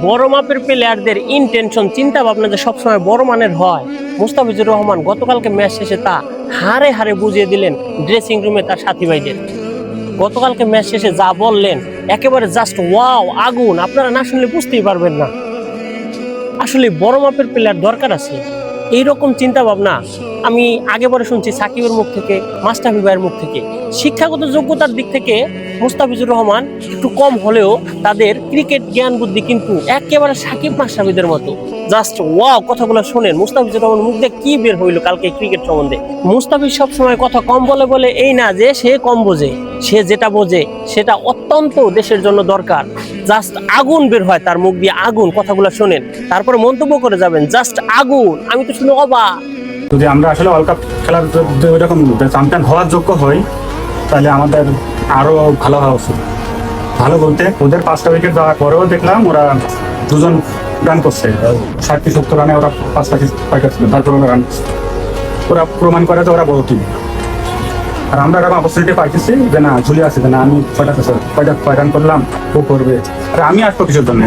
বড় মাপের প্লেয়ারদের ইনটেনশন চিন্তা ভাবনা যে সবসময় বড় মানের হয়, মুস্তাফিজুর রহমান গতকালকে ম্যাচ শেষে তা হারে হারে বুঝিয়ে দিলেন ড্রেসিং রুমে তার সাথী ভাইদের। গতকালকে ম্যাচ শেষে যা বললেন একেবারে জাস্ট ওয়াও, আগুন। আপনারা না শুনলে বুঝতেই পারবেন না। আসলে বড় মাপের প্লেয়ার দরকার আছে। এইরকম চিন্তা ভাবনা আমি আগে পরে শুনছি সাকিবের মুখ থেকে, মাশরাফি ভাইয়ের মুখ থেকে। শিক্ষাগত যোগ্যতার দিক থেকে মুস্তাফিজুর রহমান একটু কম হলেও তাদের ক্রিকেট জ্ঞান বুদ্ধি কিন্তু একেবারে সাকিব মাশরাফিদের মতো। জাস্ট ওয়াও, কথাগুলো শোনেন মুস্তাফিজুর রহমান মুখ দিয়ে কি বের হইলো কালকে ক্রিকেট সম্বন্ধে। মুস্তাফিজ সবসময় কথা কম বলে বলে এই না যে সে কম বোঝে, সে যেটা বোঝে সেটা অত্যন্ত দেশের জন্য দরকার। জাস্ট আগুন বের হয় তার মুখ দিয়ে, আগুন। কথাগুলো শোনেন, তারপরে মন্তব্য করে যাবেন জাস্ট আগুন। আমি তো শুনে অবাক। যদি আমরা আসলে ওয়ার্ল্ড কাপ খেলার ওইরকম চ্যাম্পিয়ন হওয়ার যোগ্য হই, তাহলে আমাদের আরো ভালো হওয়া উচিত। ভালো বলতে ওদের 5টা উইকেট দেওয়ার পরেও দেখলাম ওরা 2জন রান করছে, 60-70 রানে ওরা 5টা উইকেট ছিল, তারপর ওরা রান করছে। ওরা প্রমাণ করে যে ওরা বড় টিম। আর আমরা এরকম অপরচুনিটি পাইতেছি যে না, ঝুলে আছে যে না আমি কয়টা রান করলাম, ও করবে। আর আমি আসবো কিছুর জন্য।